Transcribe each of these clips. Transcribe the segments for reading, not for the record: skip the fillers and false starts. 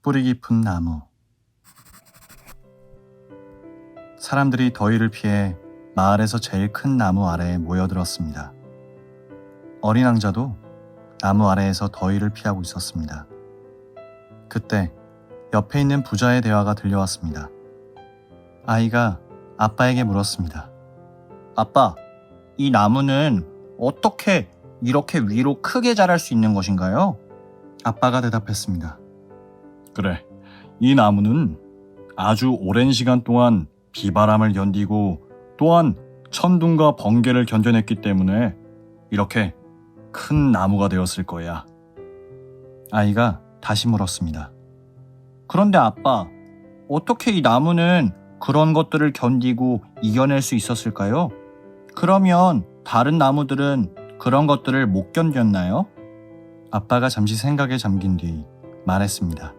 뿌리 깊은 나무. 사람들이 더위를 피해 마을에서 제일 큰 나무 아래에 모여들었습니다. 어린 왕자도 나무 아래에서 더위를 피하고 있었습니다. 그때 옆에 있는 부자의 대화가 들려왔습니다. 아이가 아빠에게 물었습니다. 아빠, 이 나무는 어떻게 이렇게 위로 크게 자랄 수 있는 것인가요? 아빠가 대답했습니다. 그래, 이 나무는 아주 오랜 시간 동안 비바람을 견디고 또한 천둥과 번개를 견뎌냈기 때문에 이렇게 큰 나무가 되었을 거야. 아이가 다시 물었습니다. 그런데 아빠, 어떻게 이 나무는 그런 것들을 견디고 이겨낼 수 있었을까요? 그러면 다른 나무들은 그런 것들을 못 견뎠나요? 아빠가 잠시 생각에 잠긴 뒤 말했습니다.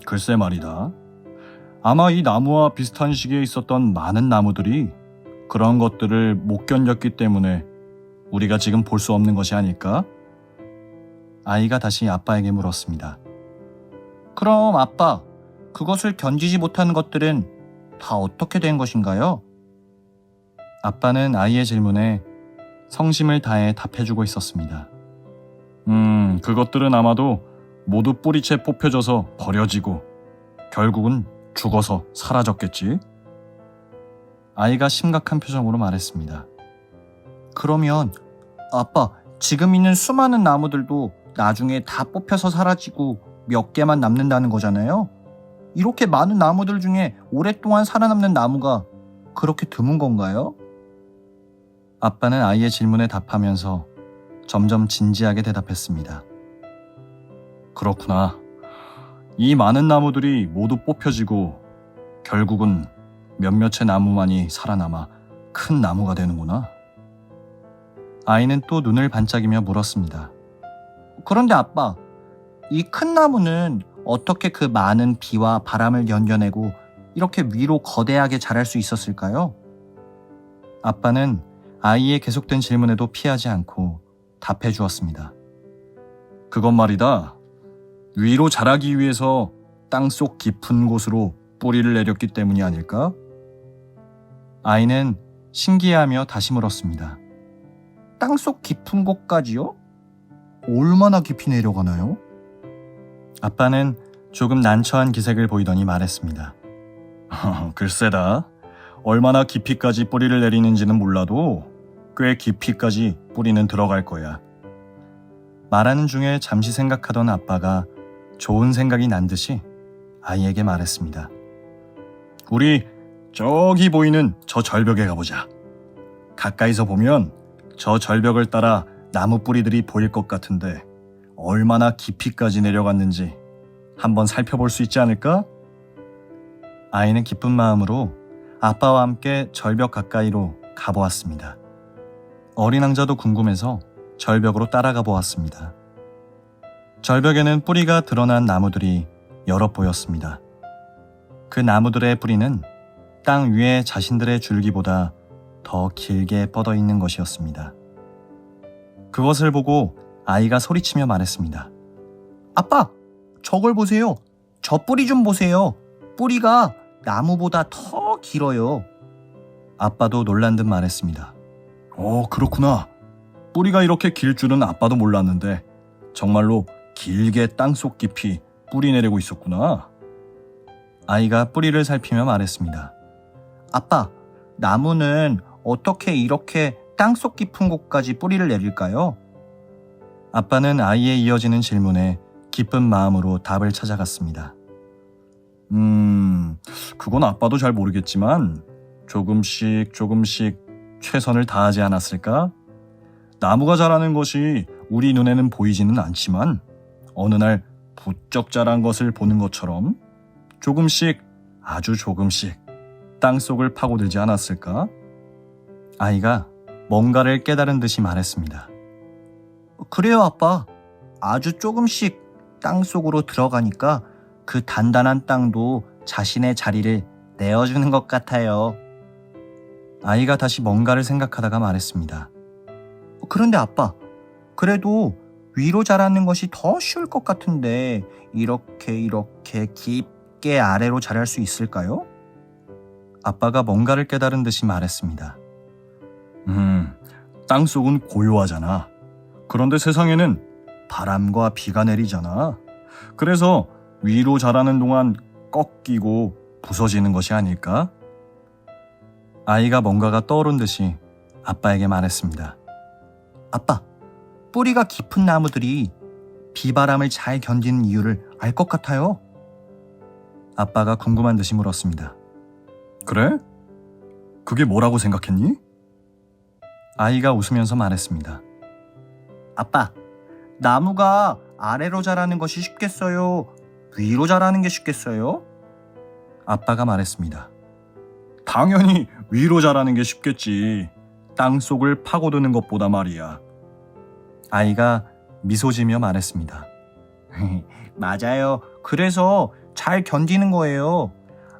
글쎄 말이다. 아마 이 나무와 비슷한 시기에 있었던 많은 나무들이 그런 것들을 못 견뎠기 때문에 우리가 지금 볼 수 없는 것이 아닐까? 아이가 다시 아빠에게 물었습니다. 그럼 아빠, 그것을 견디지 못한 것들은 다 어떻게 된 것인가요? 아빠는 아이의 질문에 성심을 다해 답해주고 있었습니다. 그것들은 아마도 모두 뿌리채 뽑혀져서 버려지고 결국은 죽어서 사라졌겠지? 아이가 심각한 표정으로 말했습니다. 그러면 아빠, 지금 있는 수많은 나무들도 나중에 다 뽑혀서 사라지고 몇 개만 남는다는 거잖아요? 이렇게 많은 나무들 중에 오랫동안 살아남는 나무가 그렇게 드문 건가요? 아빠는 아이의 질문에 답하면서 점점 진지하게 대답했습니다. 그렇구나. 이 많은 나무들이 모두 뽑혀지고 결국은 몇몇의 나무만이 살아남아 큰 나무가 되는구나. 아이는 또 눈을 반짝이며 물었습니다. 그런데 아빠, 이 큰 나무는 어떻게 그 많은 비와 바람을 견뎌내고 이렇게 위로 거대하게 자랄 수 있었을까요? 아빠는 아이의 계속된 질문에도 피하지 않고 답해 주었습니다. 그건 말이다. 위로 자라기 위해서 땅속 깊은 곳으로 뿌리를 내렸기 때문이 아닐까? 아이는 신기해하며 다시 물었습니다. 땅속 깊은 곳까지요? 얼마나 깊이 내려가나요? 아빠는 조금 난처한 기색을 보이더니 말했습니다. 글쎄다. 얼마나 깊이까지 뿌리를 내리는지는 몰라도 꽤 깊이까지 뿌리는 들어갈 거야. 말하는 중에 잠시 생각하던 아빠가 좋은 생각이 난 듯이 아이에게 말했습니다. 우리 저기 보이는 저 절벽에 가보자. 가까이서 보면 저 절벽을 따라 나무 뿌리들이 보일 것 같은데 얼마나 깊이까지 내려갔는지 한번 살펴볼 수 있지 않을까? 아이는 기쁜 마음으로 아빠와 함께 절벽 가까이로 가보았습니다. 어린 왕자도 궁금해서 절벽으로 따라가 보았습니다. 절벽에는 뿌리가 드러난 나무들이 여러 보였습니다. 그 나무들의 뿌리는 땅 위에 자신들의 줄기보다 더 길게 뻗어 있는 것이었습니다. 그것을 보고 아이가 소리치며 말했습니다. 아빠, 저걸 보세요. 저 뿌리 좀 보세요. 뿌리가 나무보다 더 길어요. 아빠도 놀란 듯 말했습니다. 그렇구나. 뿌리가 이렇게 길 줄은 아빠도 몰랐는데 정말로 길게 땅속 깊이 뿌리 내리고 있었구나. 아이가 뿌리를 살피며 말했습니다. 아빠, 나무는 어떻게 이렇게 땅속 깊은 곳까지 뿌리를 내릴까요? 아빠는 아이의 이어지는 질문에 기쁜 마음으로 답을 찾아갔습니다. 그건 아빠도 잘 모르겠지만 조금씩 최선을 다하지 않았을까? 나무가 자라는 것이 우리 눈에는 보이지는 않지만 어느 날 부쩍 자란 것을 보는 것처럼 조금씩 아주 조금씩 땅속을 파고들지 않았을까? 아이가 뭔가를 깨달은 듯이 말했습니다. 그래요, 아빠. 아주 조금씩 땅속으로 들어가니까 그 단단한 땅도 자신의 자리를 내어주는 것 같아요. 아이가 다시 뭔가를 생각하다가 말했습니다. 그런데 아빠, 그래도 위로 자라는 것이 더 쉬울 것 같은데 이렇게 깊게 아래로 자랄 수 있을까요? 아빠가 뭔가를 깨달은 듯이 말했습니다. 땅속은 고요하잖아. 그런데 세상에는 바람과 비가 내리잖아. 그래서 위로 자라는 동안 꺾이고 부서지는 것이 아닐까? 아이가 뭔가가 떠오른 듯이 아빠에게 말했습니다. 아빠, 뿌리가 깊은 나무들이 비바람을 잘 견디는 이유를 알 것 같아요. 아빠가 궁금한 듯이 물었습니다. 그래? 그게 뭐라고 생각했니? 아이가 웃으면서 말했습니다. 아빠, 나무가 아래로 자라는 것이 쉽겠어요? 위로 자라는 게 쉽겠어요? 아빠가 말했습니다. 당연히 위로 자라는 게 쉽겠지. 땅속을 파고드는 것보다 말이야. 아이가 미소 지며 말했습니다. 맞아요. 그래서 잘 견디는 거예요.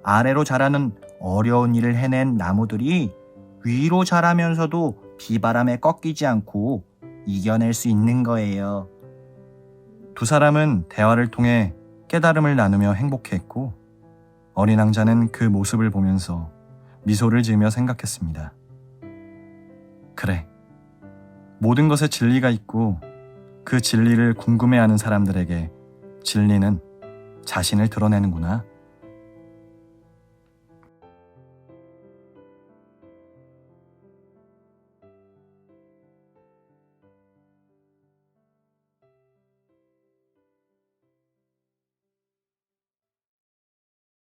아래로 자라는 어려운 일을 해낸 나무들이 위로 자라면서도 비바람에 꺾이지 않고 이겨낼 수 있는 거예요. 두 사람은 대화를 통해 깨달음을 나누며 행복해했고 어린 왕자는 그 모습을 보면서 미소를 지으며 생각했습니다. 그래, 모든 것에 진리가 있고 그 진리를 궁금해하는 사람들에게 진리는 자신을 드러내는구나.